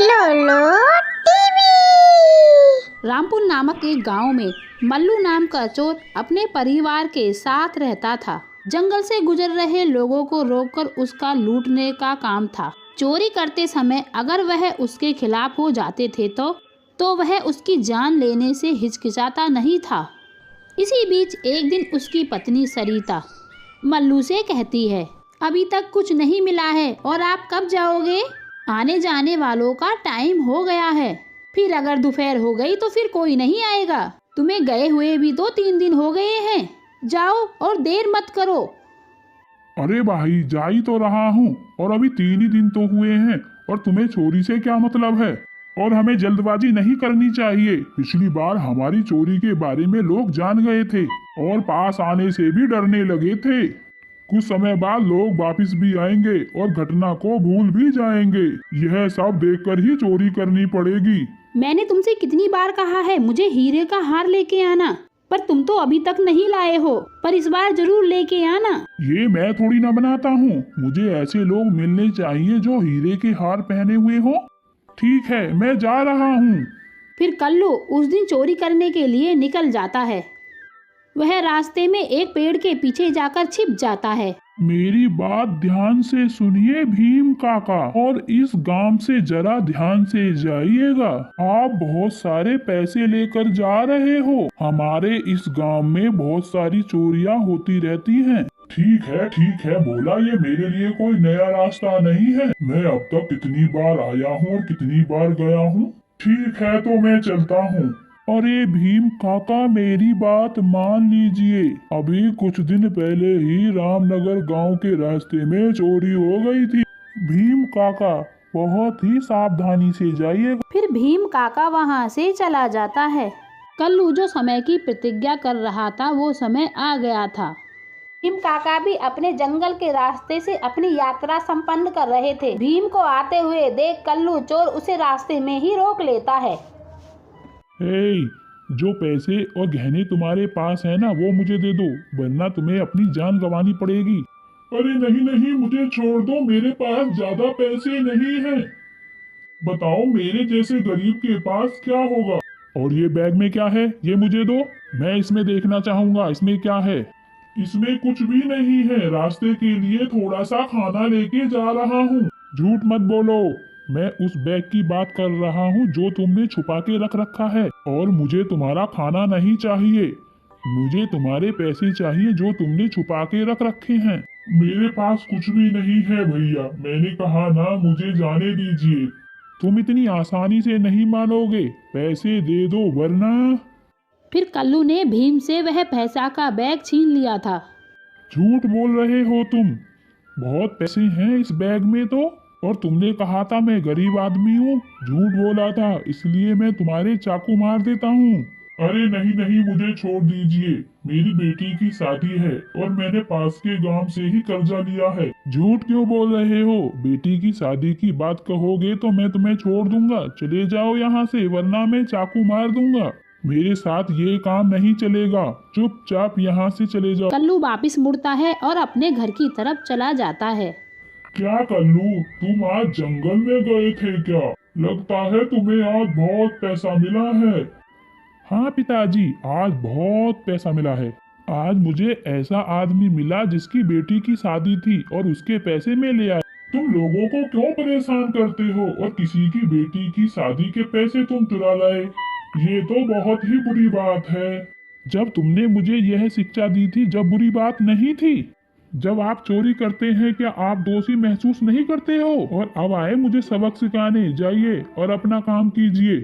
लोलो टीवी। रामपुर नामक एक गांव में मल्लू नाम का चोर अपने परिवार के साथ रहता था। जंगल से गुजर रहे लोगों को रोककर उसका लूटने का काम था। चोरी करते समय अगर वह उसके खिलाफ हो जाते थे तो वह उसकी जान लेने से हिचकिचाता नहीं था। इसी बीच एक दिन उसकी पत्नी सरिता मल्लू से कहती है, अभी तक कुछ नहीं मिला है और आप कब जाओगे? आने जाने वालों का टाइम हो गया है। फिर अगर दोपहर हो गई तो फिर कोई नहीं आएगा। तुम्हें गए हुए भी तो 3 दिन हो गए हैं। जाओ और देर मत करो। अरे भाई, जा ही तो रहा हूँ और अभी 3 ही दिन तो हुए हैं और तुम्हें चोरी से क्या मतलब है? और हमें जल्दबाजी नहीं करनी चाहिए। पिछली बार हमारी चोरी के बारे में लोग जान गए थे और पास आने से भी डरने लगे थे। कुछ समय बाद लोग वापस भी आएंगे और घटना को भूल भी जाएंगे। यह सब देखकर ही चोरी करनी पड़ेगी। मैंने तुमसे कितनी बार कहा है मुझे हीरे का हार लेके आना, पर तुम तो अभी तक नहीं लाए हो। पर इस बार जरूर लेके आना। ये मैं थोड़ी ना बनाता हूँ। मुझे ऐसे लोग मिलने चाहिए जो हीरे के हार पहने हुए हो। ठीक है, मैं जा रहा हूँ। फिर कल्लू उस दिन चोरी करने के लिए निकल जाता है। वह रास्ते में एक पेड़ के पीछे जाकर छिप जाता है। मेरी बात ध्यान से सुनिए भीम काका, और इस गांव से जरा ध्यान से जाइएगा। आप बहुत सारे पैसे लेकर जा रहे हो। हमारे इस गांव में बहुत सारी चोरियां होती रहती हैं। ठीक है, बोला ये मेरे लिए कोई नया रास्ता नहीं है। मैं अब तक कितनी बार आया हूँ और कितनी बार गया हूँ। ठीक है, तो मैं चलता हूँ। अरे भीम काका, मेरी बात मान लीजिए। अभी कुछ दिन पहले ही रामनगर गांव के रास्ते में चोरी हो गई थी। भीम काका, बहुत ही सावधानी से जाइएगा। फिर भीम काका वहां से चला जाता है। कल्लू जो समय की प्रतिज्ञा कर रहा था वो समय आ गया था। भीम काका भी अपने जंगल के रास्ते से अपनी यात्रा संपन्न कर रहे थे। भीम को आते हुए देख कल्लू चोर उसे रास्ते में ही रोक लेता है। जो पैसे और गहने तुम्हारे पास है ना, वो मुझे दे दो, वरना तुम्हें अपनी जान गंवानी पड़ेगी। अरे नहीं, मुझे छोड़ दो। मेरे पास ज्यादा पैसे नहीं हैं। बताओ, मेरे जैसे गरीब के पास क्या होगा? और ये बैग में क्या है? ये मुझे दो, मैं इसमें देखना चाहूंगा। इसमें क्या है? इसमें कुछ भी नहीं है। रास्ते के लिए थोड़ा सा खाना लेके जा रहा हूँ। झूठ मत बोलो। मैं उस बैग की बात कर रहा हूँ जो तुमने छुपा के रख रखा है। और मुझे तुम्हारा खाना नहीं चाहिए। मुझे तुम्हारे पैसे चाहिए जो तुमने छुपा के रख रखे हैं। मेरे पास कुछ भी नहीं है भैया। मैंने कहा ना, मुझे जाने दीजिए। तुम इतनी आसानी से नहीं मानोगे। पैसे दे दो वरना। फिर कल्लू ने भीम से वह पैसा का बैग छीन लिया था। झूठ बोल रहे हो तुम। बहुत पैसे हैं इस बैग में तो। और तुमने कहा था मैं गरीब आदमी हूँ। झूठ बोला था, इसलिए मैं तुम्हारे चाकू मार देता हूँ। अरे नहीं, मुझे छोड़ दीजिए। मेरी बेटी की शादी है और मैंने पास के गांव से ही कर्जा लिया है। झूठ क्यों बोल रहे हो? बेटी की शादी की बात कहोगे तो मैं तुम्हें छोड़ दूंगा। चले जाओ यहाँ से, वरना मैं चाकू मार दूंगा। मेरे साथ ये काम नहीं चलेगा। चुपचाप यहाँ से चले जाओ। कल्लू वापिस मुड़ता है और अपने घर की तरफ चला जाता है। क्या कल्लू, तुम आज जंगल में गए थे क्या? लगता है तुम्हें आज बहुत पैसा मिला है। हाँ पिताजी, आज बहुत पैसा मिला है। आज मुझे ऐसा आदमी मिला जिसकी बेटी की शादी थी और उसके पैसे में ले आया। तुम लोगों को क्यों परेशान करते हो और किसी की बेटी की शादी के पैसे तुम चुरा लाए? ये तो बहुत ही बुरी बात है। जब तुमने मुझे यह शिक्षा दी थी जब बुरी बात नहीं थी। जब आप चोरी करते हैं क्या आप दोषी महसूस नहीं करते हो? और अब आए मुझे सबक सिखाने। जाइए और अपना काम कीजिए।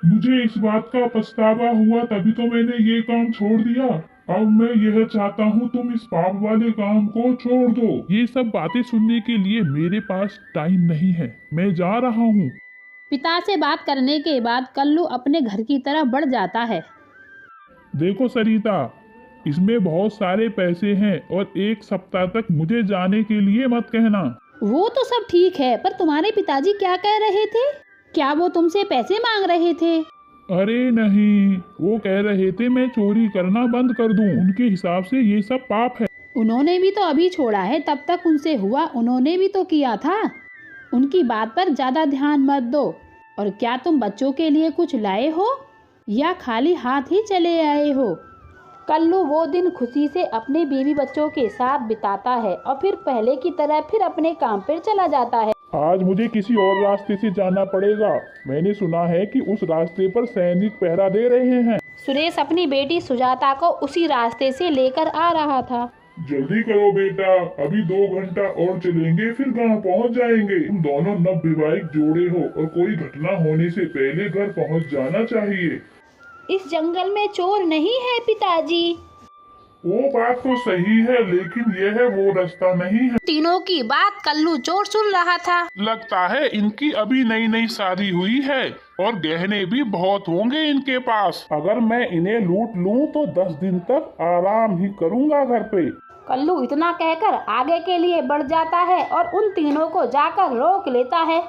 मुझे इस बात का पछतावा हुआ, तभी तो मैंने ये काम छोड़ दिया। अब मैं यह चाहता हूँ तुम इस पाप वाले काम को छोड़ दो। ये सब बातें सुनने के लिए मेरे पास टाइम नहीं है। मैं जा रहा हूँ। पिता से बात करने के बाद कल्लू अपने घर की तरफ बढ़ जाता है। देखो सरिता, इसमें बहुत सारे पैसे हैं और 1 सप्ताह तक मुझे जाने के लिए मत कहना। वो तो सब ठीक है, पर तुम्हारे पिताजी क्या कह रहे थे? क्या वो तुमसे पैसे मांग रहे थे? अरे नहीं, वो कह रहे थे मैं चोरी करना बंद कर दूं। उनके हिसाब से ये सब पाप है। उन्होंने भी तो अभी छोड़ा है, तब तक उनसे हुआ उन्होंने भी तो किया था। उनकी बात पर ज्यादा ध्यान मत दो। और क्या तुम बच्चों के लिए कुछ लाए हो या खाली हाथ ही चले आए हो? कल्लू वो दिन खुशी से अपने बीवी बच्चों के साथ बिताता है और फिर पहले की तरह फिर अपने काम पर चला जाता है। आज मुझे किसी और रास्ते से जाना पड़ेगा। मैंने सुना है कि उस रास्ते पर सैनिक पहरा दे रहे हैं। सुरेश अपनी बेटी सुजाता को उसी रास्ते से लेकर आ रहा था। जल्दी करो बेटा, अभी 2 घंटा और चलेंगे फिर गांव पहुंच जाएंगे। तुम दोनों नवविवाहित जोड़े हो और कोई घटना होने से पहले घर पहुंच जाना चाहिए। इस जंगल में चोर नहीं है पिताजी। वो बात तो सही है, लेकिन यह वो रास्ता नहीं है। तीनों की बात कल्लू चोर सुन रहा था। लगता है इनकी अभी नई नई शादी हुई है और गहने भी बहुत होंगे इनके पास। अगर मैं इन्हें लूट लूं तो 10 दिन तक आराम ही करूंगा घर पे। कल्लू इतना कहकर आगे के लिए बढ़ जाता है और उन तीनों को जाकर रोक लेता है।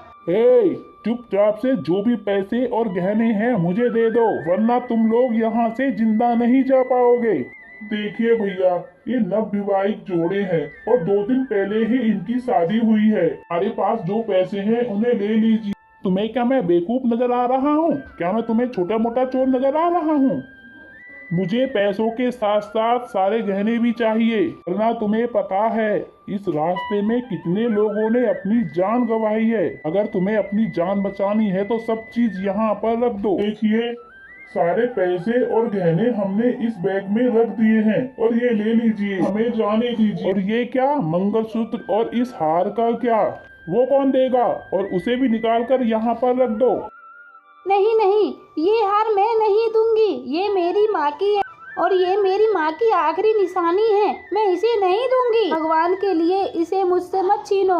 चुपचाप से जो भी पैसे और गहने हैं मुझे दे दो, वरना तुम लोग यहाँ से जिंदा नहीं जा पाओगे। देखिए भैया, ये नवविवाहित जोड़े हैं और 2 दिन पहले ही इनकी शादी हुई है। हमारे पास जो पैसे हैं उन्हें ले लीजिए। तुम्हें क्या मैं बेवकूफ नजर आ रहा हूँ? क्या मैं तुम्हें छोटा मोटा चोर नजर आ रहा हूँ? मुझे पैसों के साथ साथ सारे गहने भी चाहिए, वरना तुम्हें पता है इस रास्ते में कितने लोगों ने अपनी जान गंवाई है। अगर तुम्हें अपनी जान बचानी है तो सब चीज यहाँ पर रख दो। देखिए, सारे पैसे और गहने हमने इस बैग में रख दिए हैं और ये ले लीजिए, हमें जाने दीजिए। और ये क्या, मंगलसूत्र और इस हार का क्या? वो कौन देगा? और उसे भी निकाल कर यहाँ पर रख दो। नहीं नहीं, ये हार मैं नहीं दूंगी। ये मेरी माँ की है और ये मेरी माँ की आखिरी निशानी है। मैं इसे नहीं दूंगी। भगवान के लिए इसे मुझसे मत छीनो।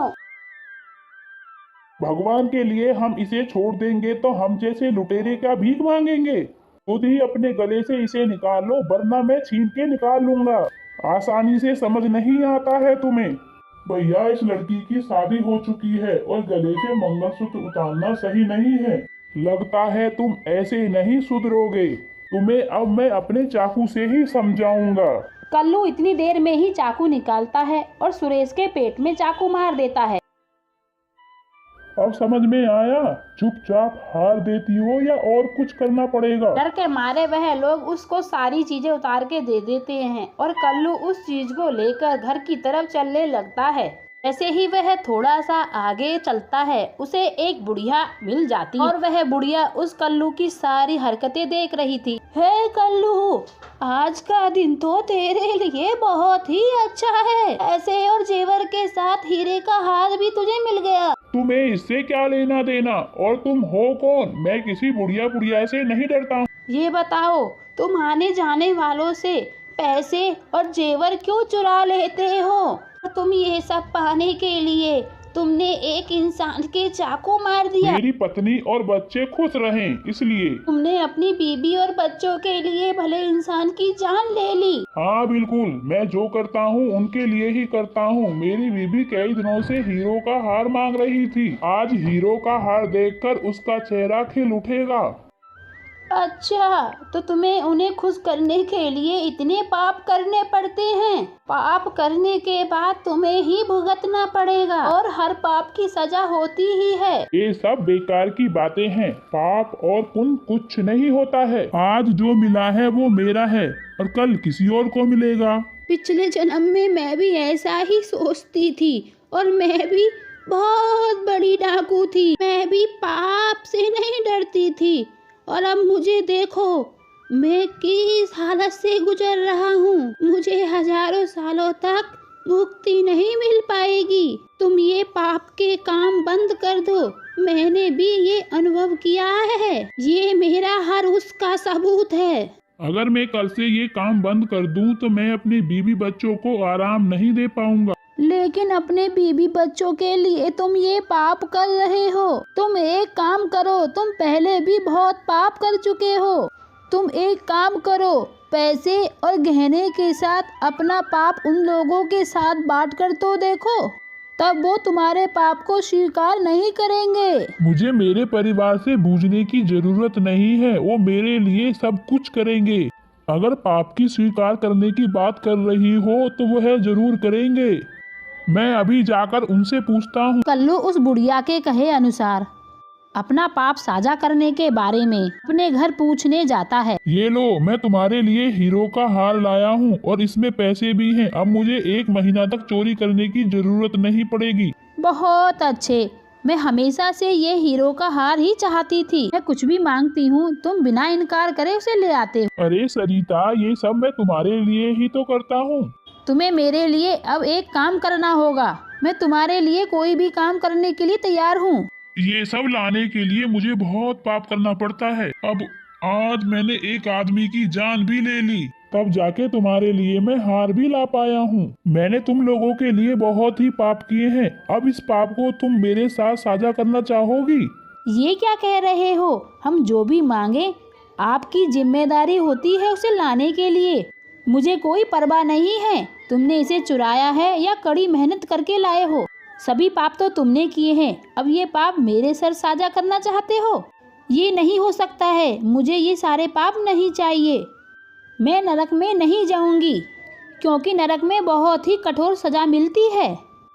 भगवान के लिए हम इसे छोड़ देंगे तो हम जैसे लुटेरे क्या भीख मांगेंगे? खुद ही अपने गले से इसे निकाल लो, वरना मैं छीन के निकाल लूंगा। आसानी से समझ नहीं आता है तुम्हें? भैया, इस लड़की की शादी हो चुकी है और गले से मंगलसूत्र उतारना सही नहीं है। लगता है तुम ऐसे नहीं सुधरोगे। तुम्हें अब मैं अपने चाकू से ही समझाऊंगा। कल्लू इतनी देर में ही चाकू निकालता है और सुरेश के पेट में चाकू मार देता है। अब समझ में आया? चुपचाप हार देती हो या और कुछ करना पड़ेगा? डर के मारे वह लोग उसको सारी चीजें उतार के दे देते हैं और कल्लू उस चीज को लेकर घर की तरफ चलने लगता है। जैसे ही वह थोड़ा सा आगे चलता है, उसे एक बुढ़िया मिल जाती है और वह बुढ़िया उस कल्लू की सारी हरकतें देख रही थी। हे कल्लू, आज का दिन तो तेरे लिए बहुत ही अच्छा है। ऐसे और जेवर के साथ हीरे का हार भी तुझे मिल गया। तुम्हें इससे क्या लेना देना? और तुम हो कौन? मैं किसी बुढ़िया से नहीं डरता हूँ। ये बताओ, तुम आने जाने वालों से पैसे और जेवर क्यों चुरा लेते हो? तुम ये सब पाने के लिए तुमने एक इंसान के चाकू मार दिया। मेरी पत्नी और बच्चे खुश रहें इसलिए। तुमने अपनी बीबी और बच्चों के लिए भले इंसान की जान ले ली। हाँ बिल्कुल, मैं जो करता हूँ उनके लिए ही करता हूँ। मेरी बीबी कई दिनों से हीरो का हार मांग रही थी। आज हीरो का हार देखकर उसका चेहरा खिल उठेगा। अच्छा, तो तुम्हें उन्हें खुश करने के लिए इतने पाप करने पड़ते हैं। पाप करने के बाद तुम्हें ही भुगतना पड़ेगा और हर पाप की सजा होती ही है। ये सब बेकार की बातें हैं। पाप और पुण्य कुछ नहीं होता है। आज जो मिला है वो मेरा है और कल किसी और को मिलेगा। पिछले जन्म में मैं भी ऐसा ही सोचती थी और मैं भी बहुत बड़ी डाकू थी। मैं भी पाप से नहीं डरती थी और अब मुझे देखो, मैं किस हालत से गुजर रहा हूँ। मुझे हजारों सालों तक मुक्ति नहीं मिल पाएगी। तुम ये पाप के काम बंद कर दो। मैंने भी ये अनुभव किया है। ये मेरा हर उसका सबूत है। अगर मैं कल से ये काम बंद कर दूं तो मैं अपने बीवी बच्चों को आराम नहीं दे पाऊंगा। लेकिन अपने बीबी बच्चों के लिए तुम ये पाप कर रहे हो। तुम एक काम करो, तुम पहले भी बहुत पाप कर चुके हो। तुम एक काम करो, पैसे और गहने के साथ अपना पाप उन लोगों के साथ बांट कर तो देखो, तब वो तुम्हारे पाप को स्वीकार नहीं करेंगे। मुझे मेरे परिवार से बूझने की जरूरत नहीं है, वो मेरे लिए सब कुछ करेंगे। अगर पाप की स्वीकार करने की बात कर रही हो तो वह जरूर करेंगे। मैं अभी जाकर उनसे पूछता हूँ। कल्लू उस बुढ़िया के कहे अनुसार अपना पाप साझा करने के बारे में अपने घर पूछने जाता है। ये लो, मैं तुम्हारे लिए हीरो का हार लाया हूँ और इसमें पैसे भी हैं। अब मुझे 1 महीना तक चोरी करने की जरूरत नहीं पड़ेगी। बहुत अच्छे, मैं हमेशा से ये हीरो का हार ही चाहती थी। मैं कुछ भी मांगती हूँ, तुम बिना इनकार करे उसे ले आते हो। अरे सरिता, ये सब मैं तुम्हारे लिए ही तो करता हूँ। तुम्हें मेरे लिए अब एक काम करना होगा। मैं तुम्हारे लिए कोई भी काम करने के लिए तैयार हूँ। ये सब लाने के लिए मुझे बहुत पाप करना पड़ता है। अब आज मैंने एक आदमी की जान भी ले ली, तब जाके तुम्हारे लिए मैं हार भी ला पाया हूँ। मैंने तुम लोगों के लिए बहुत ही पाप किए हैं। अब इस पाप को तुम मेरे साथ साझा करना चाहोगी? ये क्या कह रहे हो? हम जो भी मांगे आपकी जिम्मेदारी होती है उसे लाने के लिए। मुझे कोई परवाह नहीं है तुमने इसे चुराया है या कड़ी मेहनत करके लाए हो। सभी पाप तो तुमने किए हैं, अब ये पाप मेरे सर साझा करना चाहते हो? ये नहीं हो सकता है, मुझे ये सारे पाप नहीं चाहिए। मैं नरक में नहीं जाऊंगी क्योंकि नरक में बहुत ही कठोर सजा मिलती है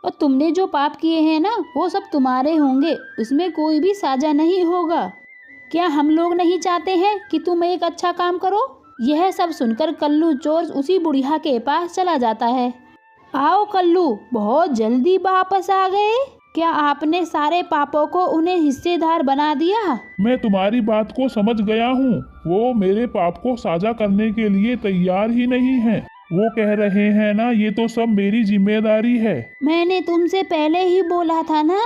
और तुमने जो पाप किए हैं ना वो सब तुम्हारे होंगे, उसमें कोई भी साझा नहीं होगा। क्या हम लोग नहीं चाहते हैं कि तुम एक अच्छा काम करो? यह सब सुनकर कल्लू चोर उसी बुढ़िया के पास चला जाता है। आओ कल्लू, बहुत जल्दी वापस आ गए। क्या आपने सारे पापों को उन्हें हिस्सेदार बना दिया? मैं तुम्हारी बात को समझ गया हूँ। वो मेरे पाप को साझा करने के लिए तैयार ही नहीं है। वो कह रहे हैं ना, ये तो सब मेरी जिम्मेदारी है। मैंने तुमसे पहले ही बोला था ना,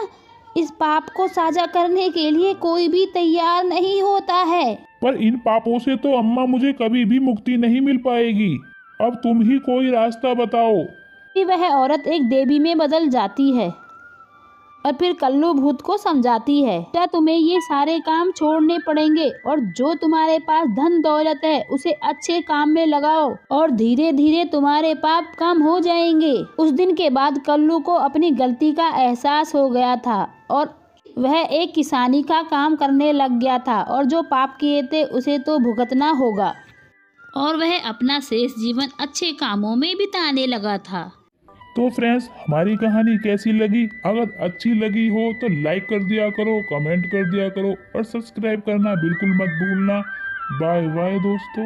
इस पाप को साझा करने के लिए कोई भी तैयार नहीं होता है। पर इन पापों से तो अम्मा मुझे कभी भी मुक्ति नहीं मिल पाएगी। अब तुम ही कोई रास्ता बताओ। फिर वह औरत एक देवी में बदल जाती है और फिर कल्लू भूत को समझाती है, क्या तुम्हें ये सारे काम छोड़ने पड़ेंगे और जो तुम्हारे पास धन दौलत है उसे अच्छे काम में लगाओ और धीरे धीरे तुम्हारे पाप कम हो जाएंगे। उस दिन के बाद कल्लू को अपनी गलती का एहसास हो गया था और वह एक किसानी का काम करने लग गया था और जो पाप किए थे उसे तो भुगतना होगा और वह अपना शेष जीवन अच्छे कामों में बिताने लगा था। तो फ्रेंड्स, हमारी कहानी कैसी लगी? अगर अच्छी लगी हो तो लाइक कर दिया करो, कमेंट कर दिया करो और सब्सक्राइब करना बिल्कुल मत भूलना। बाय बाय दोस्तों।